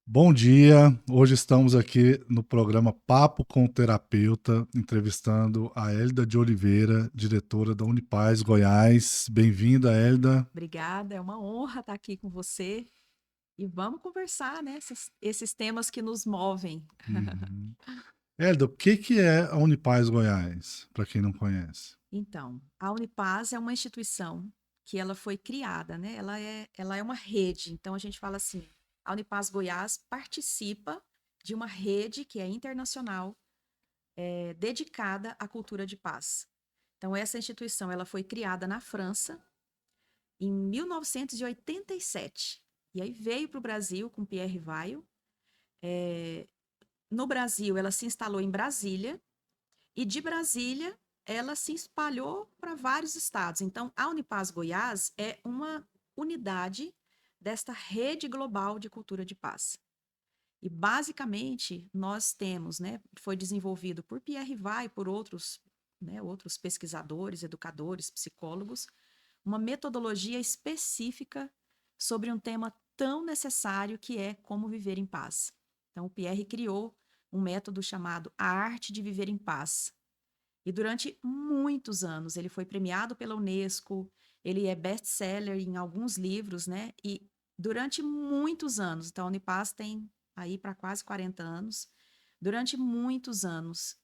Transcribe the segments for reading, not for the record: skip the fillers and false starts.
Bom dia, hoje estamos aqui no programa Papo com o Terapeuta, entrevistando a Hélida de Oliveira, diretora da Unipaz Goiás. Bem-vinda, Hélida. Obrigada, é uma honra estar aqui com você e vamos conversar, né? Esses temas que nos movem. Uhum. Hélida, o que é a Unipaz Goiás, para quem não conhece? Então, a Unipaz é uma instituição que ela foi criada, né? Ela é uma rede. Então, a gente fala assim, a Unipaz Goiás participa de uma rede que é internacional, dedicada à cultura de paz. Então, essa instituição ela foi criada na França em 1987. E aí veio para o Brasil com Pierre Weil. No Brasil, ela se instalou em Brasília e de Brasília ela se espalhou para vários estados. Então, a Unipaz Goiás é uma unidade desta rede global de cultura de paz. E basicamente nós temos, né, foi desenvolvido por Pierre Vai, por outros, né, outros pesquisadores, educadores, psicólogos, uma metodologia específica sobre um tema tão necessário que é como viver em paz. Então, o Pierre criou um método chamado A Arte de Viver em Paz. E durante muitos anos, ele foi premiado pela Unesco, ele é best-seller em alguns livros, né? E durante muitos anos, então a Unipaz tem aí para quase 40 anos, durante muitos anos,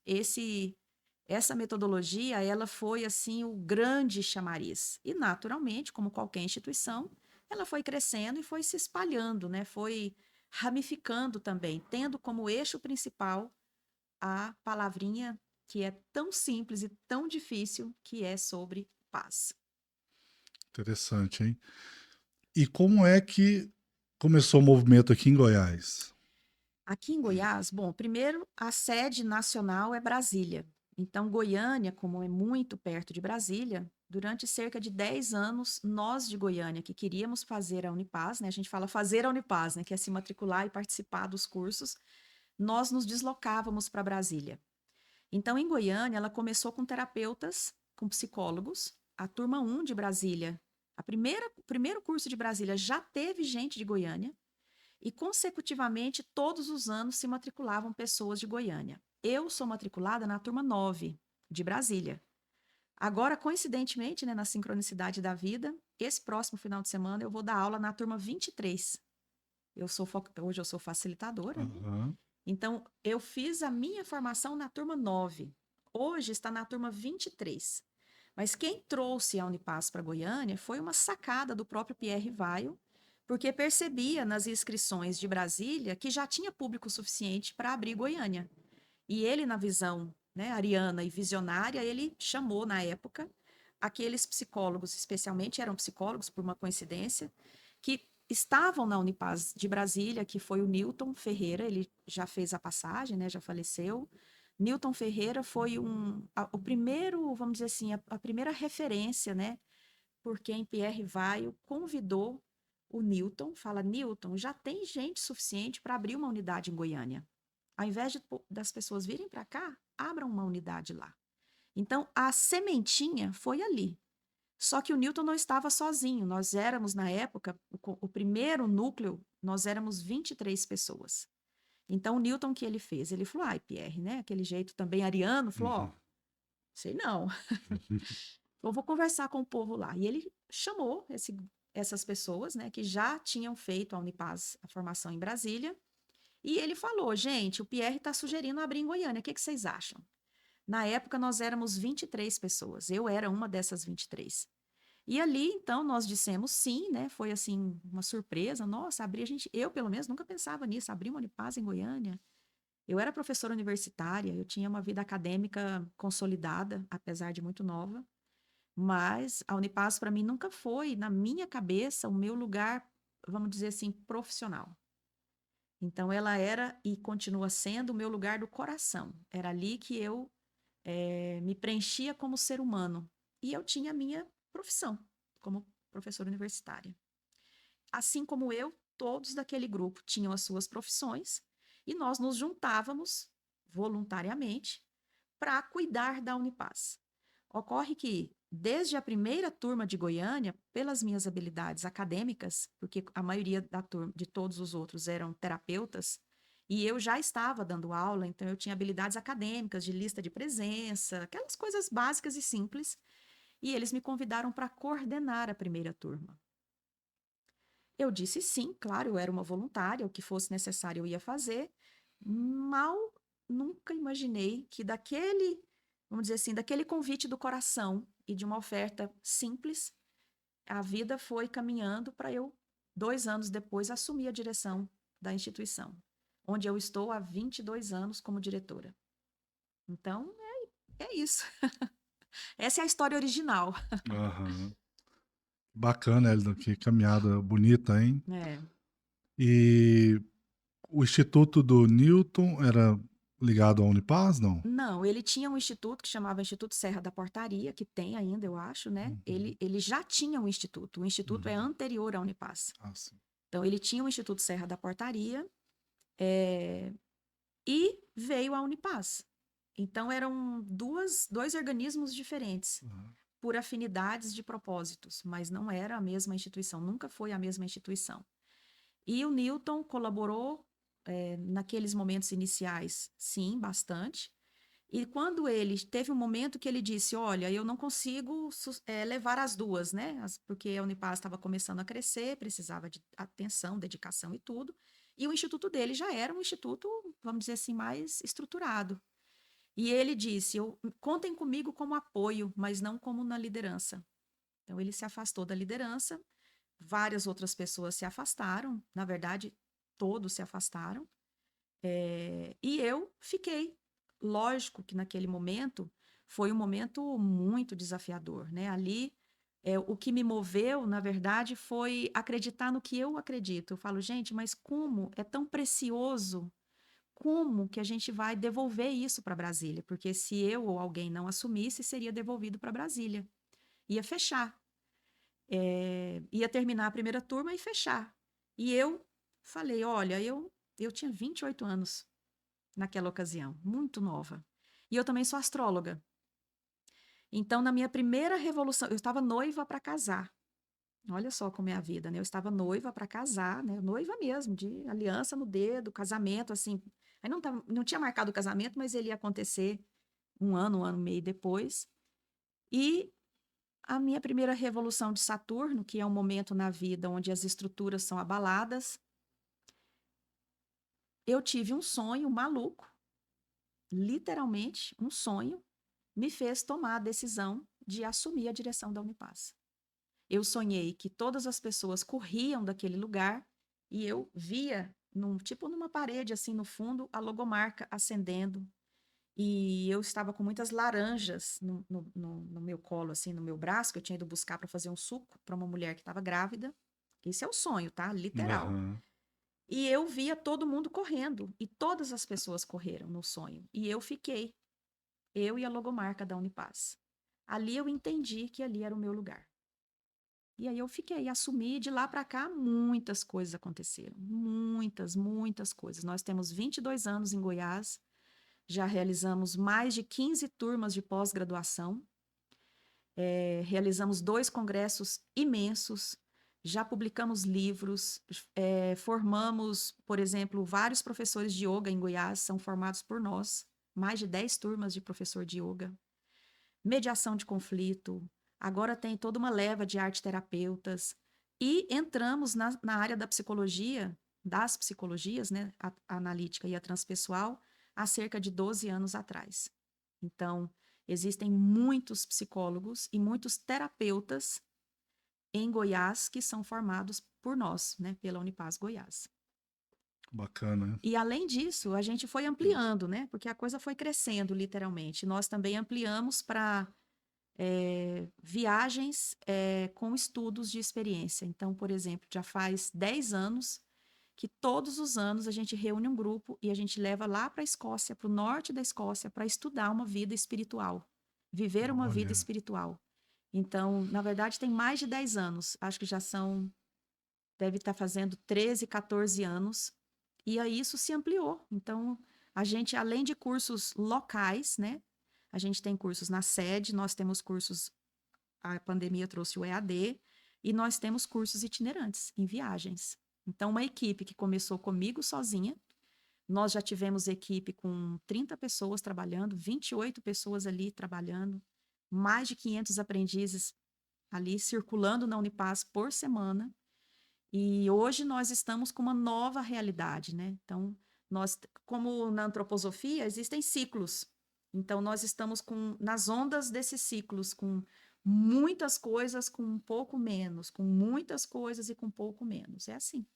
essa metodologia, ela foi assim o grande chamariz. E naturalmente, como qualquer instituição, ela foi crescendo e foi se espalhando, né? Foi ramificando também, tendo como eixo principal a palavrinha que é tão simples e tão difícil, que é sobre paz. Interessante, hein? E como é que começou o movimento aqui em Goiás? Aqui em Goiás, bom, primeiro a sede nacional é Brasília. Então, Goiânia, como é muito perto de Brasília, durante cerca de 10 anos, nós de Goiânia, que queríamos fazer a Unipaz, né? A gente fala fazer a Unipaz, né? Que é se matricular e participar dos cursos, nós nos deslocávamos para Brasília. Então, em Goiânia, ela começou com terapeutas, com psicólogos. A turma 1 de Brasília, o primeiro curso de Brasília já teve gente de Goiânia e, consecutivamente, todos os anos se matriculavam pessoas de Goiânia. Eu sou matriculada na turma 9 de Brasília. Agora, coincidentemente, né, na sincronicidade da vida, esse próximo final de semana eu vou dar aula na turma 23. Hoje eu sou facilitadora, né? Aham. Então, eu fiz a minha formação na turma 9. Hoje está na turma 23. Mas quem trouxe a Unipaz para Goiânia foi uma sacada do próprio Pierre Vaio, porque percebia nas inscrições de Brasília que já tinha público suficiente para abrir Goiânia. E ele, na visão, né, ariana e visionária, ele chamou, na época, aqueles psicólogos, especialmente eram psicólogos, por uma coincidência, que estavam na Unipaz de Brasília, que foi o Newton Ferreira, ele já fez a passagem, né, já faleceu. Newton Ferreira foi o primeiro, vamos dizer assim, a primeira referência, né, por quem Pierre Vaio convidou o Newton, fala, Newton, já tem gente suficiente para abrir uma unidade em Goiânia. Ao invés das pessoas virem para cá, abram uma unidade lá. Então, a sementinha foi ali. Só que o Newton não estava sozinho. Nós éramos, na época, o primeiro núcleo, nós éramos 23 pessoas. Então, o Newton, que ele fez? Ele falou, ai, Pierre, né? Aquele jeito também ariano, falou, ó, Uhum. sei não, eu vou conversar com o povo lá. E ele chamou essas pessoas, né, que já tinham feito a Unipaz, a formação em Brasília, e ele falou, gente, o Pierre está sugerindo abrir em Goiânia, o que vocês acham? Na época, nós éramos 23 pessoas, eu era uma dessas 23. E ali, então, nós dissemos sim, né? Foi assim, uma surpresa. Nossa, abrir a gente, eu pelo menos nunca pensava nisso, abrir uma Unipaz em Goiânia. Eu era professora universitária, eu tinha uma vida acadêmica consolidada, apesar de muito nova, mas a Unipaz para mim nunca foi, na minha cabeça, o meu lugar, vamos dizer assim, profissional. Então, ela era e continua sendo o meu lugar do coração. Era ali que eu me preenchia como ser humano. E eu tinha a minha profissão como professora universitária. Assim como eu, todos daquele grupo tinham as suas profissões e nós nos juntávamos voluntariamente para cuidar da Unipaz. Ocorre que desde a primeira turma de Goiânia, pelas minhas habilidades acadêmicas, porque a maioria da turma, de todos os outros eram terapeutas, e eu já estava dando aula, então eu tinha habilidades acadêmicas, de lista de presença, aquelas coisas básicas e simples, e eles me convidaram para coordenar a primeira turma. Eu disse sim, claro, eu era uma voluntária, o que fosse necessário eu ia fazer. Mal nunca imaginei que daquele, vamos dizer assim, daquele convite do coração e de uma oferta simples, a vida foi caminhando para eu, 2 anos depois, assumir a direção da instituição, onde eu estou há 22 anos como diretora. Então, é isso. Essa é a história original. Aham. Bacana, Elida, que caminhada bonita, hein? É. E o Instituto do Newton era ligado à Unipaz, não? Não, ele tinha um instituto que chamava Instituto Serra da Portaria, que tem ainda, eu acho, né? Uhum, Ele já tinha um instituto. O instituto é uhum. anterior à Unipaz. Ah, sim. Então, ele tinha o Instituto Serra da Portaria, eh, e veio a Unipaz. Então, eram dois organismos diferentes, Aham. por afinidades de propósitos, mas não era a mesma instituição, nunca foi a mesma instituição. E o Newton colaborou, naqueles momentos iniciais, sim, bastante. E quando ele teve um momento que ele disse: Olha, eu não consigo levar as duas, né? Porque a Unipaz estava começando a crescer, precisava de atenção, dedicação e tudo. E o instituto dele já era um instituto, vamos dizer assim, mais estruturado. E ele disse: Contem comigo como apoio, mas não como na liderança. Então ele se afastou da liderança, várias outras pessoas se afastaram, na verdade, todos se afastaram. E eu fiquei. Lógico que naquele momento foi um momento muito desafiador, né? Ali, o que me moveu, na verdade, foi acreditar no que eu acredito. Eu falo, gente, mas como é tão precioso? Como que a gente vai devolver isso para Brasília? Porque se eu ou alguém não assumisse, seria devolvido para Brasília. Ia fechar. Ia terminar a primeira turma e fechar. E eu falei, olha, eu tinha 28 anos naquela ocasião, muito nova. E eu também sou astróloga. Então, na minha primeira revolução, eu estava noiva para casar. Olha só como é a vida, né? Eu estava noiva para casar, né? Noiva mesmo, de aliança no dedo, casamento, assim. Aí não tinha marcado o casamento, mas ele ia acontecer um ano e meio depois. E a minha primeira revolução de Saturno, que é um momento na vida onde as estruturas são abaladas, eu tive um sonho maluco, literalmente um sonho, me fez tomar a decisão de assumir a direção da Unipaz. Eu sonhei que todas as pessoas corriam daquele lugar e eu via, tipo numa parede, assim, no fundo, a logomarca acendendo. E eu estava com muitas laranjas no meu colo, assim, no meu braço, que eu tinha ido buscar para fazer um suco para uma mulher que estava grávida. Esse é o sonho, tá? Literal. Aham. E eu via todo mundo correndo, e todas as pessoas correram no sonho. E eu fiquei, eu e a logomarca da Unipaz. Ali eu entendi que ali era o meu lugar. E aí eu fiquei, assumi, de lá para cá muitas coisas aconteceram, muitas, muitas coisas. Nós temos 22 anos em Goiás, já realizamos mais de 15 turmas de pós-graduação, realizamos 2 congressos imensos, já publicamos livros, formamos, por exemplo, vários professores de yoga em Goiás, são formados por nós, mais de 10 turmas de professor de yoga, mediação de conflito, agora tem toda uma leva de arte-terapeutas, e entramos na área da psicologia, das psicologias, né, a analítica e a transpessoal, há cerca de 12 anos atrás. Então, existem muitos psicólogos e muitos terapeutas em Goiás que são formados por nós, né, pela Unipaz Goiás. Bacana. E além disso, a gente foi ampliando, né, porque a coisa foi crescendo literalmente. Nós também ampliamos para viagens com estudos de experiência. Então, por exemplo, já faz 10 anos que todos os anos a gente reúne um grupo e a gente leva lá para a Escócia, para o norte da Escócia, para estudar uma vida espiritual, viver uma vida Olha. espiritual. Então, na verdade, tem mais de 10 anos, acho que já são, deve estar fazendo 13, 14 anos, e aí isso se ampliou. Então, a gente, além de cursos locais, né, a gente tem cursos na sede, nós temos cursos a pandemia trouxe o EAD, e nós temos cursos itinerantes em viagens. Então, uma equipe que começou comigo sozinha, nós já tivemos equipe com 30 pessoas trabalhando, 28 pessoas ali trabalhando, mais de 500 aprendizes ali circulando na Unipaz por semana. E hoje nós estamos com uma nova realidade, né? Então, nós, como na antroposofia, existem ciclos. Então, nós estamos nas ondas desses ciclos, com muitas coisas com um pouco menos, com muitas coisas e com pouco menos. É assim,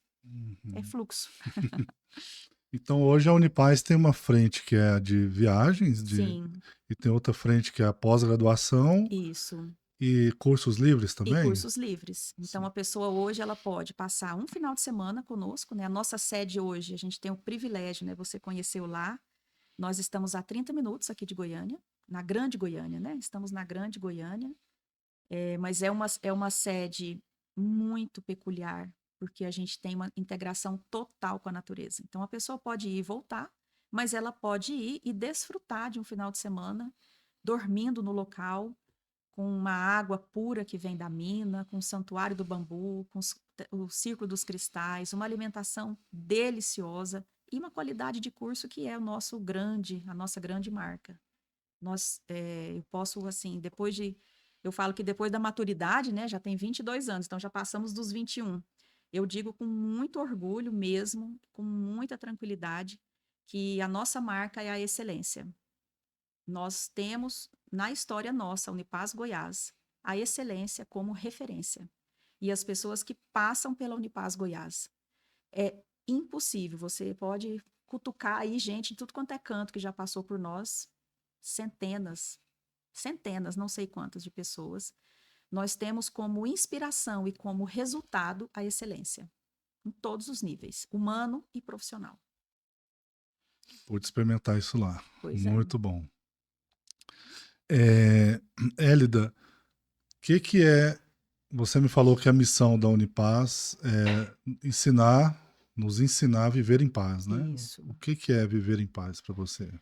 é Uhum. fluxo. Então, hoje a Unipaz tem uma frente que é a de viagens, Sim, e tem outra frente que é a pós-graduação isso. e cursos livres E também? cursos livres. Então, Sim. a pessoa hoje ela pode passar um final de semana conosco, né? A nossa sede hoje, a gente tem o privilégio, né? Você conheceu lá. Nós estamos a 30 minutos aqui de Goiânia, na Grande Goiânia, né? Estamos na Grande Goiânia, mas é uma sede muito peculiar, porque a gente tem uma integração total com a natureza. Então, a pessoa pode ir e voltar, mas ela pode ir e desfrutar de um final de semana, dormindo no local, com uma água pura que vem da mina, com o Santuário do Bambu, com o Círculo dos Cristais, uma alimentação deliciosa e uma qualidade de curso que é a nossa grande marca. Eu posso, assim, eu falo que depois da maturidade, né, já tem 22 anos, então já passamos dos 21. Eu digo com muito orgulho mesmo, com muita tranquilidade, que a nossa marca é a excelência. Nós temos na história nossa, Unipaz Goiás, a excelência como referência. E as pessoas que passam pela Unipaz Goiás, é impossível. Você pode cutucar aí gente de tudo quanto é canto que já passou por nós, centenas, centenas, não sei quantas de pessoas. Nós temos como inspiração e como resultado a excelência, em todos os níveis, humano e profissional. Pude experimentar isso lá. Pois é. Muito bom. É, Hélida, o que é. Você me falou que a missão da Unipaz é nos ensinar a viver em paz, né? Isso. O que é viver em paz para você?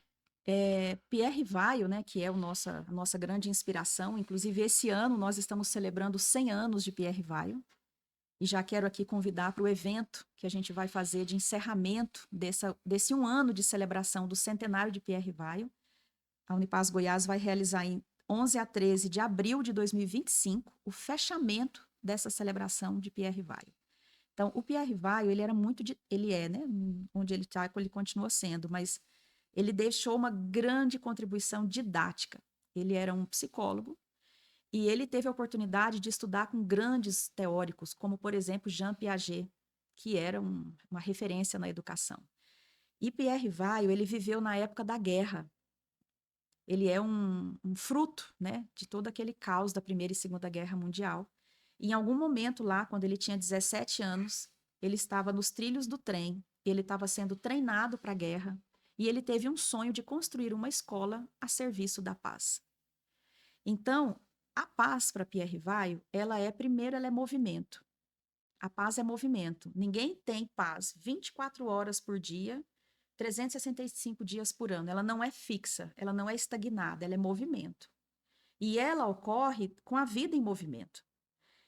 Pierre Vaio, né, que é a nossa grande inspiração. Inclusive, esse ano nós estamos celebrando 100 anos de Pierre Vaio. E já quero aqui convidar para o evento que a gente vai fazer de encerramento desse um ano de celebração do centenário de Pierre Vaio. A Unipaz Goiás vai realizar em 11 a 13 de abril de 2025 o fechamento dessa celebração de Pierre Vaio. Então, o Pierre Vaio, ele era ele é, né, onde ele está, ele continua sendo, mas ele deixou uma grande contribuição didática. Ele era um psicólogo e ele teve a oportunidade de estudar com grandes teóricos, como, por exemplo, Jean Piaget, que era uma referência na educação. E Pierre Vaio, ele viveu na época da guerra. Ele é um fruto, né, de todo aquele caos da Primeira e Segunda Guerra Mundial. E em algum momento lá, quando ele tinha 17 anos, ele estava nos trilhos do trem, ele estava sendo treinado para a guerra, e ele teve um sonho de construir uma escola a serviço da paz. Então, a paz para Pierre Vaio, primeiro, ela é movimento. A paz é movimento. Ninguém tem paz 24 horas por dia, 365 dias por ano. Ela não é fixa, ela não é estagnada, ela é movimento. E ela ocorre com a vida em movimento.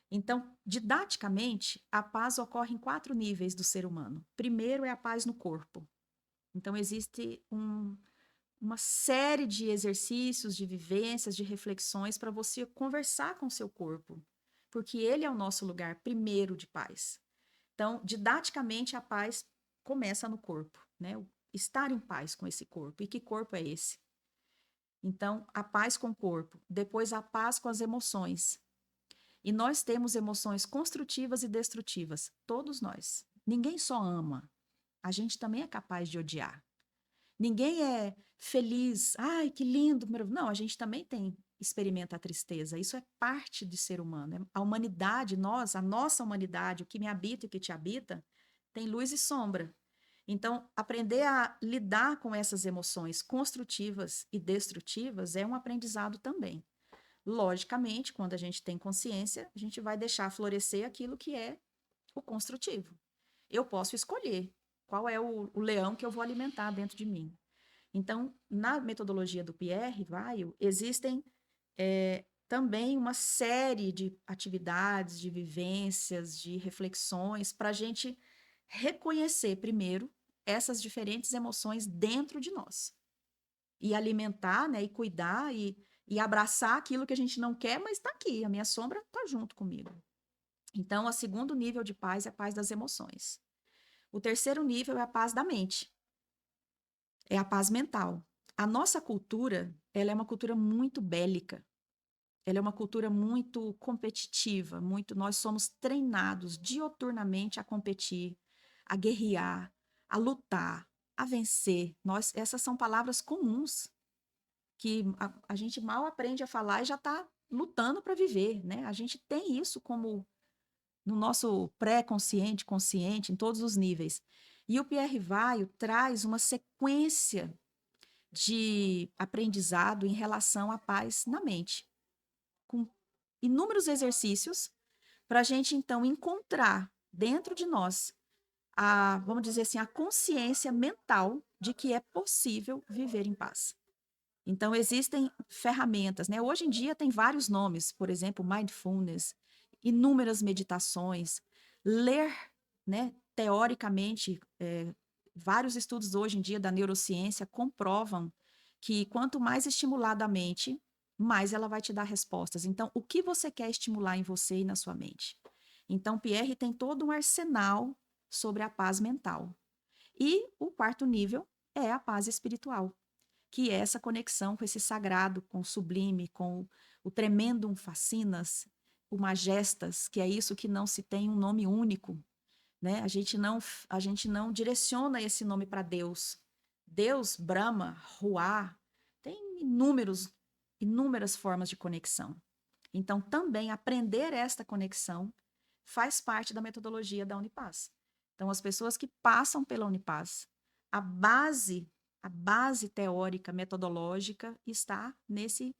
Então, didaticamente, a paz ocorre em 4 níveis do ser humano. Primeiro é a paz no corpo. Então, existe uma série de exercícios, de vivências, de reflexões para você conversar com o seu corpo, porque ele é o nosso lugar primeiro de paz. Então, didaticamente, a paz começa no corpo, né? Estar em paz com esse corpo. E que corpo é esse? Então, a paz com o corpo. Depois, a paz com as emoções. E nós temos emoções construtivas e destrutivas. Todos nós. Ninguém só ama. A gente também é capaz de odiar. Ninguém é feliz. Ai, que lindo. Não, a gente também experimenta a tristeza. Isso é parte de ser humano. A humanidade, a nossa humanidade, o que me habita e o que te habita, tem luz e sombra. Então, aprender a lidar com essas emoções construtivas e destrutivas é um aprendizado também. Logicamente, quando a gente tem consciência, a gente vai deixar florescer aquilo que é o construtivo. Eu posso escolher qual é o leão que eu vou alimentar dentro de mim. Então, na metodologia do Pierre Vaio, existem também uma série de atividades, de vivências, de reflexões, para a gente reconhecer primeiro essas diferentes emoções dentro de nós. E alimentar, né, e cuidar e abraçar aquilo que a gente não quer, mas está aqui, a minha sombra está junto comigo. Então, o segundo nível de paz é a paz das emoções. O terceiro nível é a paz da mente, é a paz mental. A nossa cultura, ela é uma cultura muito bélica, ela é uma cultura muito competitiva, nós somos treinados dioturnamente a competir, a guerrear, a lutar, a vencer. Essas são palavras comuns que a gente mal aprende a falar e já está lutando para viver, né? A gente tem isso como no nosso pré-consciente, consciente, em todos os níveis. E o Pierre Vaio traz uma sequência de aprendizado em relação à paz na mente, com inúmeros exercícios para a gente, então, encontrar dentro de nós vamos dizer assim, a consciência mental de que é possível viver em paz. Então, existem ferramentas, né? Hoje em dia tem vários nomes, por exemplo, mindfulness, inúmeras meditações, ler, né? Teoricamente, vários estudos hoje em dia da neurociência comprovam que quanto mais estimulada a mente, mais ela vai te dar respostas. Então, o que você quer estimular em você e na sua mente? Então, Pierre tem todo um arsenal sobre a paz mental. E o quarto nível é a paz espiritual, que é essa conexão com esse sagrado, com o sublime, com o tremendum facinas, o majestas, que é isso que não se tem um nome único, né? A gente não direciona esse nome para Deus. Deus, Brahma, Ruá, tem inúmeras formas de conexão. Então, também aprender esta conexão faz parte da metodologia da Unipaz. Então, as pessoas que passam pela Unipaz, a base a base teórica, metodológica, está nesse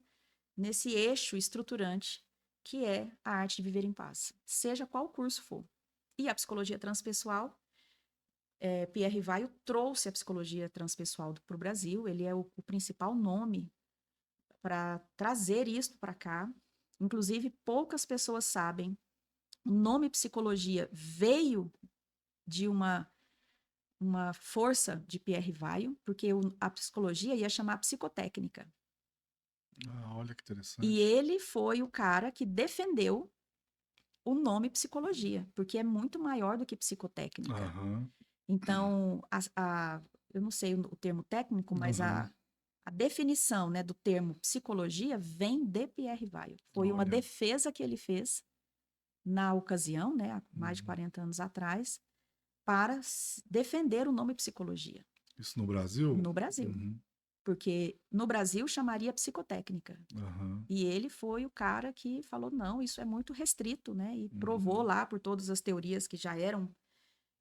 eixo estruturante que é a arte de viver em paz, seja qual curso for. E a psicologia transpessoal, Pierre Vaio trouxe a psicologia transpessoal para o Brasil, ele é o principal nome para trazer isto para cá. Inclusive, poucas pessoas sabem, o nome psicologia veio de uma força de Pierre Vaio, porque a psicologia ia chamar psicotécnica. Olha que interessante. E ele foi o cara que defendeu o nome psicologia, porque é muito maior do que psicotécnica. Uhum. Então, eu não sei o termo técnico, mas a definição, né, do termo psicologia vem de Pierre Vaio. Foi uma defesa que ele fez na ocasião, né, há mais de 40 anos atrás, para defender o nome psicologia. Isso no Brasil? No Brasil. Uhum. Porque no Brasil chamaria psicotécnica. Uhum. E ele foi o cara que falou, não, isso é muito restrito, né? E provou lá por todas as teorias que já eram...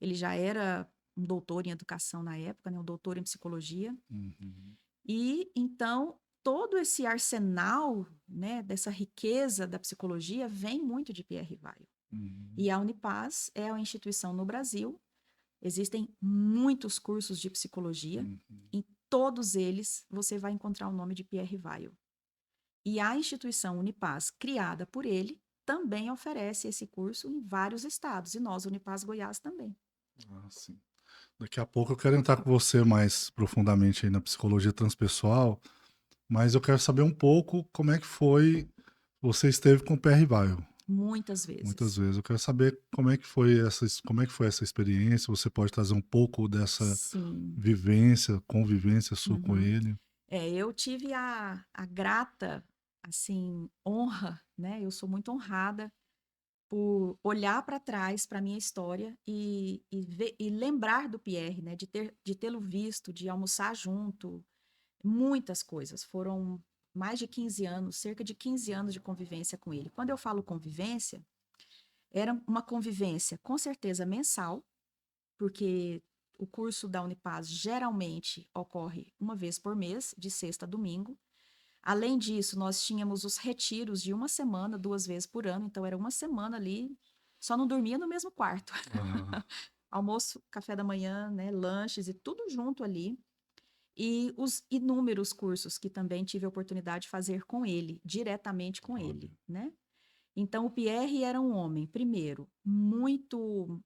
Ele já era um doutor em educação na época, né? Um doutor em psicologia. Uhum. E, então, todo esse arsenal, né, dessa riqueza da psicologia vem muito de Pierre Vaio. Uhum. E a Unipaz é uma instituição no Brasil. Existem muitos cursos de psicologia. Em todos eles, você vai encontrar o nome de Pierre Vaio. E a instituição Unipaz, criada por ele, também oferece esse curso em vários estados. E nós, Unipaz Goiás, também. Ah, sim. Daqui a pouco eu quero entrar com você mais profundamente aí na psicologia transpessoal, mas eu quero saber um pouco como é que foi, você esteve com o Pierre Vaio. Muitas vezes. Muitas vezes. Eu quero saber como é que foi essa experiência. Você pode trazer um pouco dessa vivência, convivência sua com ele? Eu tive a grata, assim, honra, né? Eu sou muito honrada por olhar para trás, para minha história e lembrar do Pierre, né? De tê-lo visto, de almoçar junto, muitas coisas. Foram mais de 15 anos, cerca de 15 anos de convivência com ele. Quando eu falo convivência, era uma convivência com certeza mensal, porque o curso da Unipaz geralmente ocorre uma vez por mês, de sexta a domingo. Além disso, nós tínhamos os retiros de uma semana, 2 vezes por ano, então era uma semana ali, só não dormia no mesmo quarto. Almoço, café da manhã, né, lanches e tudo junto ali. e os inúmeros cursos que também tive a oportunidade de fazer com ele, diretamente com Olha. ele, né? Então, o Pierre era um homem, primeiro, muito,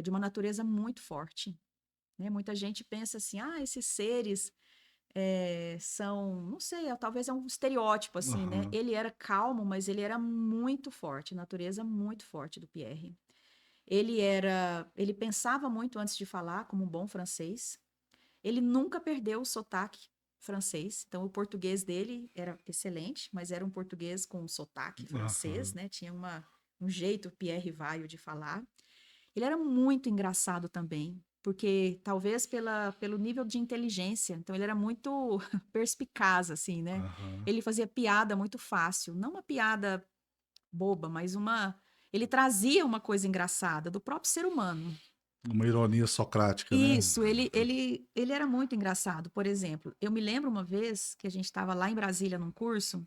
de uma natureza muito forte, né? Muita gente pensa assim, ah, esses seres são, não sei, talvez é um estereótipo, assim, né? Aham. Ele era calmo, mas ele era muito forte, natureza muito forte do Pierre. Ele pensava muito antes de falar, como um bom francês. Ele nunca perdeu o sotaque francês, então o português dele era excelente, mas era um português com sotaque francês, Aham. né? Tinha um jeito Pierre Vaio de falar. Ele era muito engraçado também, porque talvez pelo nível de inteligência, então ele era muito perspicaz, assim, né? Aham. Ele fazia piada muito fácil, não uma piada boba, mas uma. Ele trazia uma coisa engraçada do próprio ser humano. Uma ironia socrática, né? Isso, ele era muito engraçado. Por exemplo, eu me lembro uma vez que a gente estava lá em Brasília num curso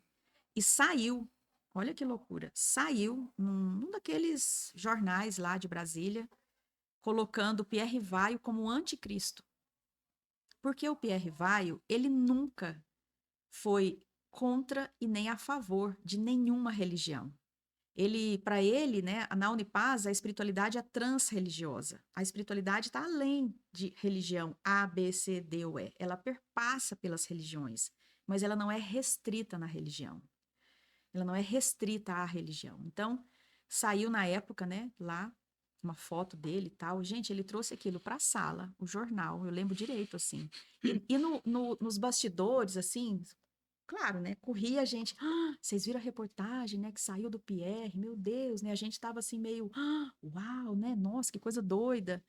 e saiu, olha que loucura, saiu num daqueles jornais lá de Brasília, colocando o Pierre Vaio como anticristo. Porque o Pierre Vaio, ele nunca foi contra e nem a favor de nenhuma religião. Para ele, né, na Unipaz, a espiritualidade é transreligiosa. A espiritualidade está além de religião A, B, C, D ou E. Ela perpassa pelas religiões, mas ela não é restrita na religião. Ela não é restrita à religião. Então, saiu na época, né, lá, uma foto dele e tal. Gente, ele trouxe aquilo para a sala, o jornal, eu lembro direito, assim. E nos bastidores, assim, claro, né? Corria a gente. "Ah, vocês viram a reportagem, né? Que saiu do Pierre, meu Deus, né? A gente tava assim meio, uau, né? Nossa, que coisa doida.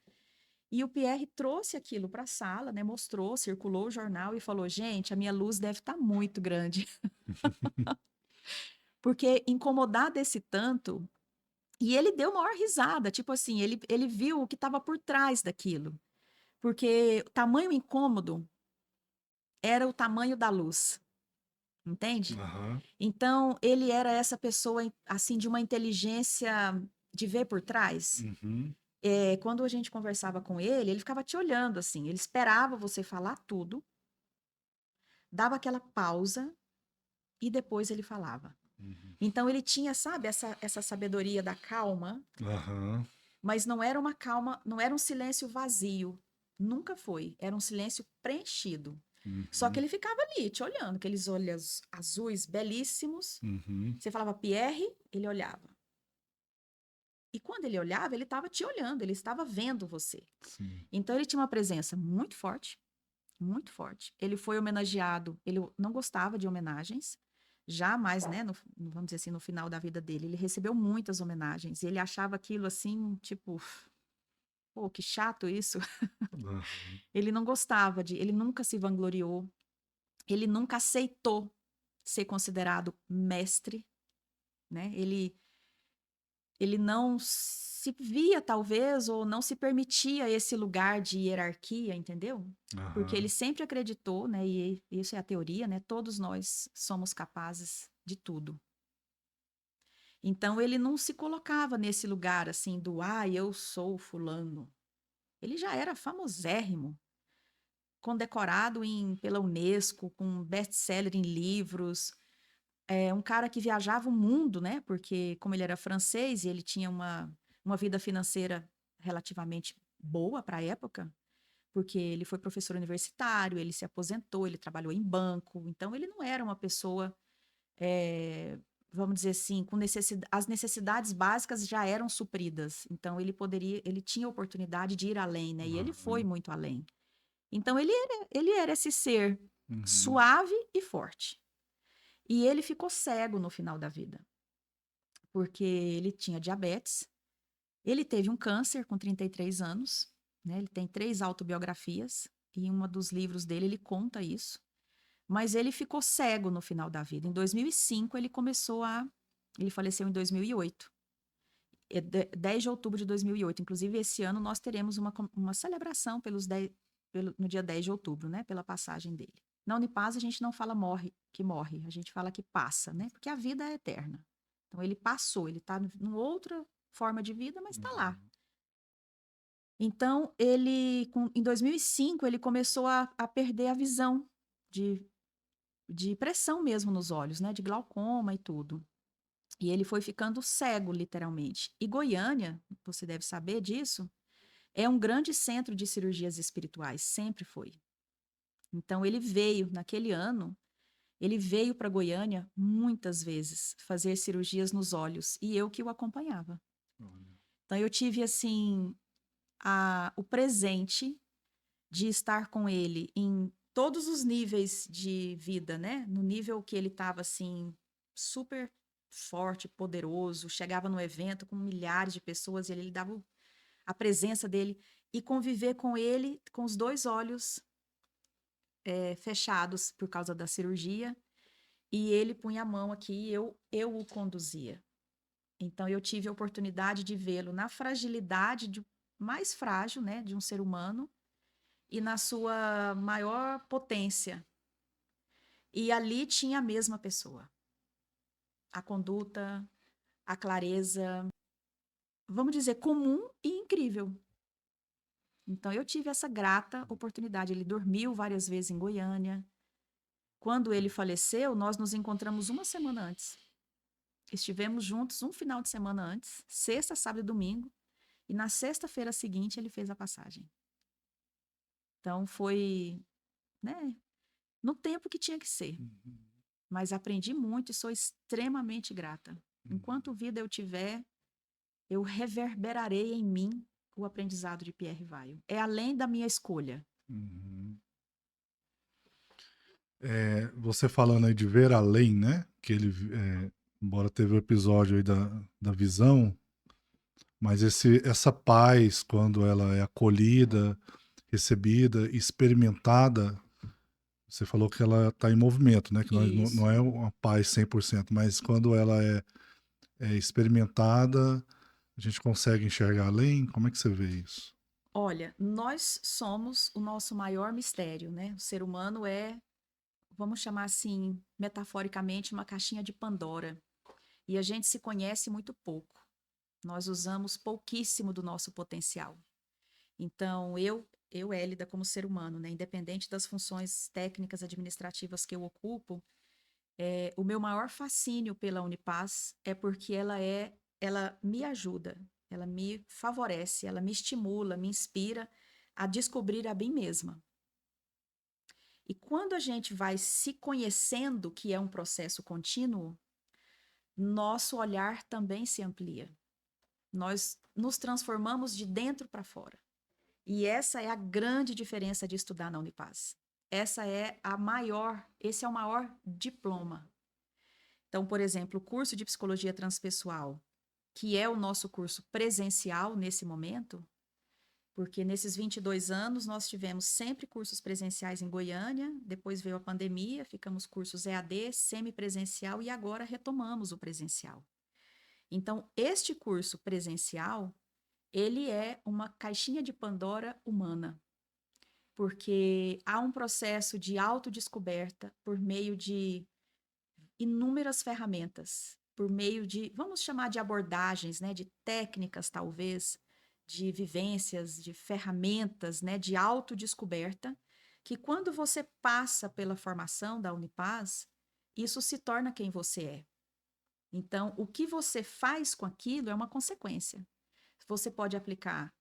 E o Pierre trouxe aquilo para a sala, né? Mostrou, circulou o jornal e falou: gente, a minha luz deve estar muito grande. Porque incomodar desse tanto. E ele deu maior risada, tipo assim, ele viu o que estava por trás daquilo. Porque o tamanho incômodo era o tamanho da luz, entende? Aham. Então, ele era essa pessoa, assim, de uma inteligência de ver por trás. Uhum. Quando a gente conversava com ele ficava te olhando, assim, ele esperava você falar tudo, dava aquela pausa e depois ele falava. Uhum. Então, ele tinha, sabe, essa sabedoria da calma, Aham. mas não era uma calma, não era um silêncio vazio. Nunca foi. Era um silêncio preenchido. Só que Uhum. ele ficava ali, te olhando, aqueles olhos azuis belíssimos. Uhum. Você falava Pierre, ele olhava. E quando ele olhava, ele estava te olhando, ele estava vendo você. Sim. Então ele tinha uma presença muito forte, muito forte. Ele foi homenageado, ele não gostava de homenagens, jamais, né, vamos dizer assim, no final da vida dele, ele recebeu muitas homenagens e ele achava aquilo assim, tipo, pô, que chato isso. Aham. Ele não gostava ele nunca se vangloriou, ele nunca aceitou ser considerado mestre, né? Ele não se via, talvez, ou não se permitia esse lugar de hierarquia, entendeu? Porque ele Aham. sempre acreditou, né? E isso é a teoria, né? Todos nós somos capazes de tudo. Então ele não se colocava nesse lugar assim do eu sou fulano. Ele já era famosérrimo, condecorado pela Unesco, com best-seller em livros. É um cara que viajava o mundo, né? Porque como ele era francês e ele tinha uma vida financeira relativamente boa para a época, porque ele foi professor universitário, ele se aposentou, ele trabalhou em banco, então ele não era uma pessoa, vamos dizer assim, com as necessidades básicas já eram supridas, então ele tinha oportunidade de ir além, né? E ele foi Aham. muito além. Então ele era esse ser Uhum. suave e forte. E ele ficou cego no final da vida, porque ele tinha diabetes, ele teve um câncer com 33 anos, né? Ele tem 3 autobiografias, e em um dos livros dele ele conta isso. Mas ele ficou cego no final da vida. Em 2005, ele faleceu em 2008. 10 de outubro de 2008. Inclusive, esse ano nós teremos uma celebração no dia 10 de outubro, né? Pela passagem dele. Na Unipaz, a gente não fala que morre, a gente fala que passa, né? Porque a vida é eterna. Então, ele passou, ele está numa outra forma de vida, mas está lá. Uhum. Então, em 2005, ele começou a perder a visão de, de pressão mesmo nos olhos, né? De glaucoma e tudo. E ele foi ficando cego, literalmente. E Goiânia, você deve saber disso, é um grande centro de cirurgias espirituais, sempre foi. Então, ele veio, naquele ano, ele veio para Goiânia muitas vezes fazer cirurgias nos olhos e eu que o acompanhava. Olha. Então, eu tive, assim, o presente de estar com ele em todos os níveis de vida, né? No nível que ele estava, assim, super forte, poderoso, chegava no evento com milhares de pessoas e ele dava a presença dele e conviver com ele com os dois olhos fechados por causa da cirurgia e ele punha a mão aqui e eu o conduzia. Então eu tive a oportunidade de vê-lo na fragilidade mais frágil, né, de um ser humano e na sua maior potência. E ali tinha a mesma pessoa. A conduta, a clareza, vamos dizer, comum e incrível. Então eu tive essa grata oportunidade. Ele dormiu várias vezes em Goiânia. Quando ele faleceu, nós nos encontramos uma semana antes. Estivemos juntos um final de semana antes, sexta, sábado e domingo, e na sexta-feira seguinte ele fez a passagem. Então foi, né, no tempo que tinha que ser. Uhum. Mas aprendi muito e sou extremamente grata. Enquanto vida eu tiver, eu reverberarei em mim o aprendizado de Pierre Weil. É além da minha escolha. Uhum. Você falando aí de ver além, né? Que ele, embora teve o episódio aí da visão, mas essa paz, quando ela é acolhida, recebida, experimentada, você falou que ela está em movimento, né? Que não Isso. é uma paz 100%, mas quando ela é experimentada, a gente consegue enxergar além? Como é que você vê isso? Olha, nós somos o nosso maior mistério, né? O ser humano é, vamos chamar assim, metaforicamente, uma caixinha de Pandora. E a gente se conhece muito pouco. Nós usamos pouquíssimo do nosso potencial. Então, Hélida, como ser humano, né, independente das funções técnicas administrativas que eu ocupo, o meu maior fascínio pela Unipaz é porque ela me ajuda, ela me favorece, ela me estimula, me inspira a descobrir a mim mesma. E quando a gente vai se conhecendo, que é um processo contínuo, nosso olhar também se amplia. Nós nos transformamos de dentro para fora. E essa é a grande diferença de estudar na Unipaz. Esse é o maior diploma. Então, por exemplo, o curso de psicologia transpessoal, que é o nosso curso presencial nesse momento, porque nesses 22 anos nós tivemos sempre cursos presenciais em Goiânia, depois veio a pandemia, ficamos cursos EAD, semipresencial e agora retomamos o presencial. Então, este curso presencial, ele é uma caixinha de Pandora humana, porque há um processo de autodescoberta por meio de inúmeras ferramentas, por meio de, vamos chamar de abordagens, né, de técnicas talvez, de vivências, de ferramentas, né, de autodescoberta, que quando você passa pela formação da Unipaz, isso se torna quem você é. Então, o que você faz com aquilo é uma consequência. Você pode aplicar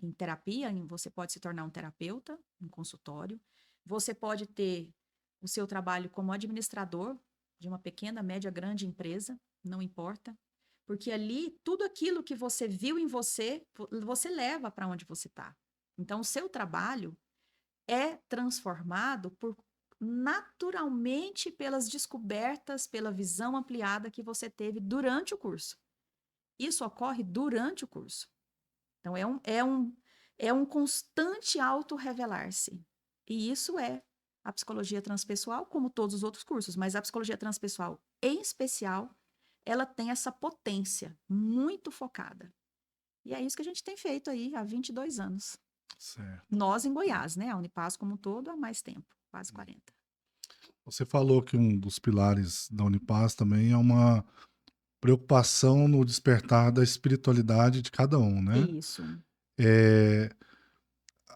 em terapia, você pode se tornar um terapeuta, um consultório. Você pode ter o seu trabalho como administrador de uma pequena, média, grande empresa, não importa. Porque ali, tudo aquilo que você viu em você, você leva para onde você está. Então, o seu trabalho é transformado naturalmente pelas descobertas, pela visão ampliada que você teve durante o curso. Isso ocorre durante o curso. Então, é um constante auto-revelar-se. E isso é a psicologia transpessoal, como todos os outros cursos, mas a psicologia transpessoal, em especial, ela tem essa potência muito focada. E é isso que a gente tem feito aí há 22 anos. Certo. Nós em Goiás, né? A Unipaz como um todo há mais tempo, quase 40. Você falou que um dos pilares da Unipaz também é uma preocupação no despertar da espiritualidade de cada um, né? Isso. É,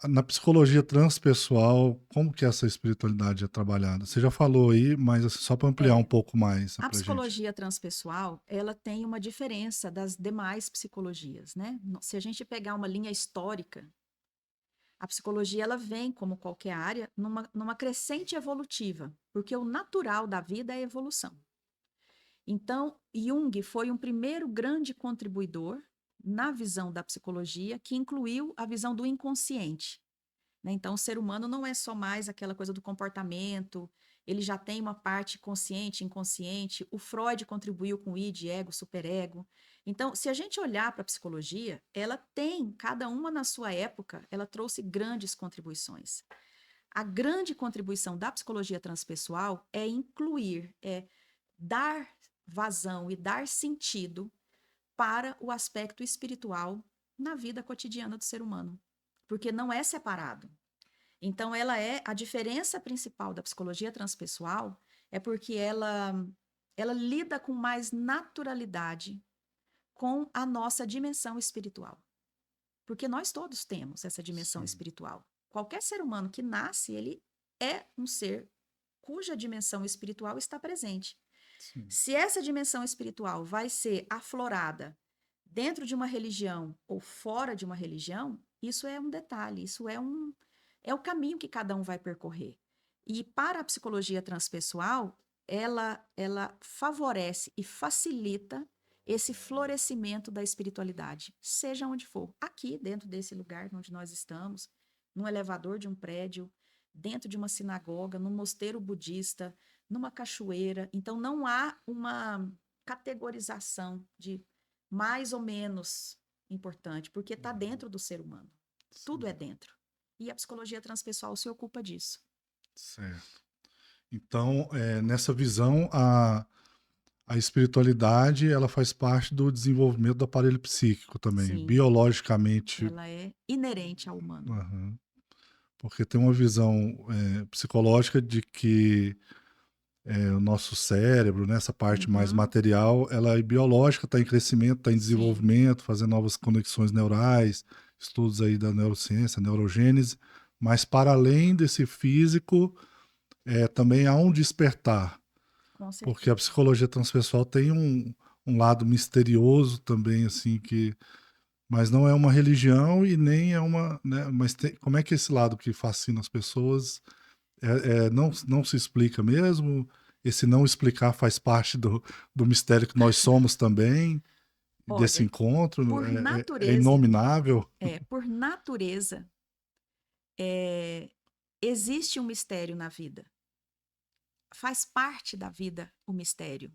na psicologia transpessoal, como que essa espiritualidade é trabalhada? Você já falou aí, mas assim, só para ampliar um É, pouco mais a para gente. psicologia transpessoal, ela tem uma diferença das demais psicologias, né? Se a gente pegar uma linha histórica, a psicologia ela vem, como qualquer área, numa crescente evolutiva, porque o natural da vida é a evolução. Então, Jung foi um primeiro grande contribuidor na visão da psicologia, que incluiu a visão do inconsciente, né? Então, o ser humano não é só mais aquela coisa do comportamento, ele já tem uma parte consciente, inconsciente. O Freud contribuiu com o id, ego, superego. Então, se a gente olhar para a psicologia, ela tem, cada uma na sua época, ela trouxe grandes contribuições. A grande contribuição da psicologia transpessoal é incluir, é dar vazão e dar sentido para o aspecto espiritual na vida cotidiana do ser humano, porque não é separado. Então, ela é a diferença principal da psicologia transpessoal é porque ela lida com mais naturalidade com a nossa dimensão espiritual. Porque nós todos temos essa dimensão Sim, espiritual. Qualquer ser humano que nasce, ele é um ser cuja dimensão espiritual está presente. sim, Se essa dimensão espiritual vai ser aflorada dentro de uma religião ou fora de uma religião, isso é um detalhe, isso é o caminho que cada um vai percorrer. E para a psicologia transpessoal, ela favorece e facilita esse florescimento da espiritualidade, seja onde for. Aqui, dentro desse lugar onde nós estamos, num elevador de um prédio, dentro de uma sinagoga, num mosteiro budista, numa cachoeira. Então, não há uma categorização de mais ou menos importante, porque está dentro do ser humano. Tudo sim, é dentro. E a psicologia transpessoal se ocupa disso. certo. Então, nessa visão, a espiritualidade ela faz parte do desenvolvimento do aparelho psíquico também, Sim, biologicamente. ela é inerente ao humano. Aham. Porque tem uma visão psicológica de que o nosso cérebro, né, essa parte mais Uhum, material, ela é biológica, está em crescimento, está em sim, desenvolvimento, fazendo novas conexões neurais, estudos aí da neurociência, neurogênese, mas para além desse físico, também há um despertar, com porque a certeza. psicologia transpessoal tem um lado misterioso também, assim, que mas não é uma religião e nem é uma, né, mas como é que esse lado que fascina as pessoas não se explica mesmo. Esse não explicar faz parte do mistério que nós somos também, desse Olha, encontro, por é natureza, inominável. por natureza, é, existe um mistério na vida. Faz parte da vida o mistério.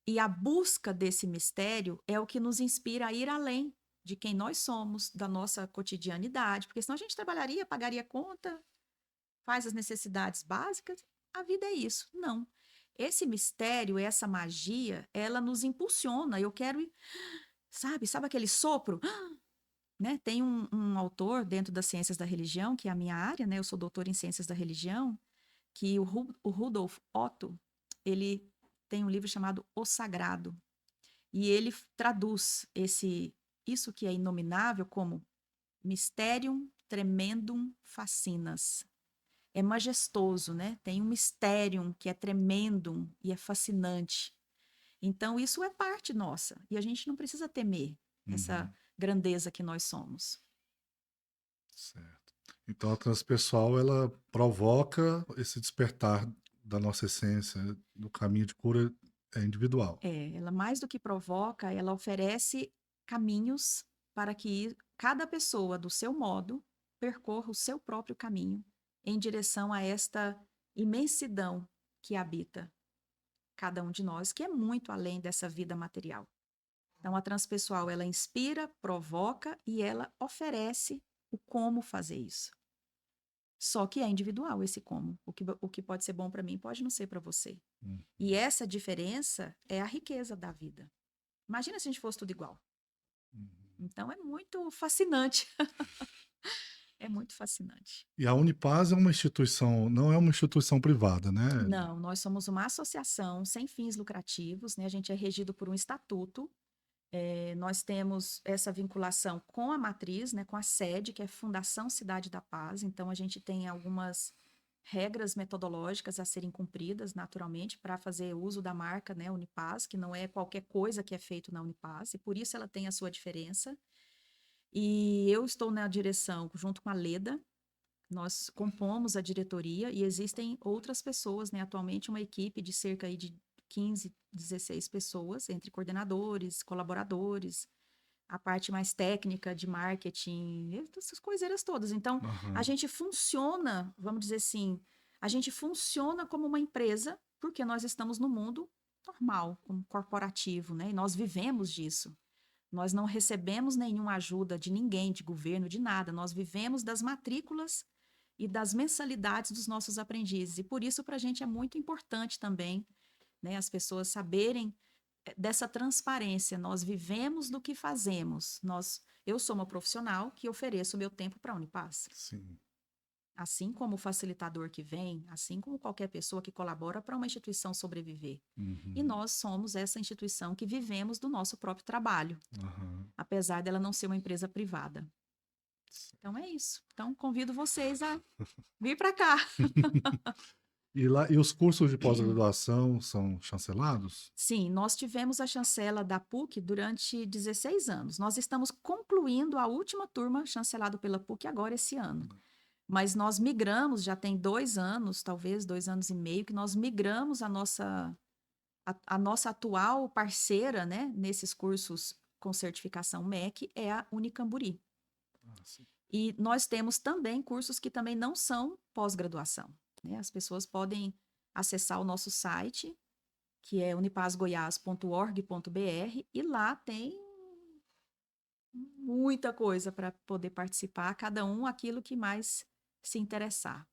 E a busca desse mistério é o que nos inspira a ir além de quem nós somos, da nossa cotidianidade, porque senão a gente trabalharia, pagaria conta, faz as necessidades básicas, a vida é isso. Não. Esse mistério, essa magia, ela nos impulsiona. Eu quero ir, sabe aquele sopro? Né? Tem um autor dentro das ciências da religião, que é a minha área, né? Eu sou doutor em ciências da religião, que o Rudolf Otto, ele tem um livro chamado O Sagrado. E ele traduz isso que é inominável como Mysterium Tremendum Fascinas. É majestoso, né? Tem um mysterium que é tremendum e é fascinante. Então, isso é parte nossa. E a gente não precisa temer essa Uhum, grandeza que nós somos. certo. Então a transpessoal ela provoca esse despertar da nossa essência, do caminho de cura individual. Ela mais do que provoca, ela oferece caminhos para que cada pessoa, do seu modo, percorra o seu próprio caminho em direção a esta imensidão que habita cada um de nós, que é muito além dessa vida material. Então, a transpessoal, ela inspira, provoca e ela oferece o como fazer isso. Só que é individual esse como. O que pode ser bom para mim pode não ser para você. Uhum, E essa diferença é a riqueza da vida. Imagina se a gente fosse tudo igual. uhum. Então é muito fascinante. É muito fascinante. E a Unipaz é uma instituição, não é uma instituição privada, né? Não, nós somos uma associação sem fins lucrativos, né? A gente é regido por um estatuto. Nós temos essa vinculação com a matriz, né, com a sede, que é Fundação Cidade da Paz. Então, a gente tem algumas regras metodológicas a serem cumpridas, naturalmente, para fazer uso da marca, né, Unipaz, que não é qualquer coisa que é feito na Unipaz, e por isso ela tem a sua diferença. E eu estou na direção, junto com a Leda, nós compomos a diretoria e existem outras pessoas, né, atualmente uma equipe de cerca aí de 15, 16 pessoas, entre coordenadores, colaboradores, a parte mais técnica de marketing, essas coiseiras todas. Então, a gente funciona, vamos dizer assim, a gente funciona como uma empresa, porque nós estamos no mundo normal, como corporativo, né? E nós vivemos disso. Nós não recebemos nenhuma ajuda de ninguém, de governo, de nada. Nós vivemos das matrículas e das mensalidades dos nossos aprendizes. E por isso, para a gente é muito importante também, né, as pessoas saberem dessa transparência. Nós vivemos do que fazemos. Eu sou uma profissional que ofereço o meu tempo para a Unipaz. Sim. Assim como o facilitador que vem, assim como qualquer pessoa que colabora para uma instituição sobreviver. E nós somos essa instituição que vivemos do nosso próprio trabalho, apesar dela não ser uma empresa privada. Então é isso. Então convido vocês a vir para cá. E os cursos de pós-graduação são chancelados? Sim, nós tivemos a chancela da PUC durante 16 anos. Nós estamos concluindo a última turma chancelada pela PUC agora esse ano. Mas nós migramos, já tem 2 anos, talvez 2 anos e meio, que nós migramos a nossa atual parceira, né, nesses cursos com certificação MEC, é a Unicamburi. E nós temos também cursos que também não são pós-graduação. Né? As pessoas podem acessar o nosso site, que é unipazgoias.org.br, e lá tem muita coisa para poder participar, cada um aquilo que mais se interessar.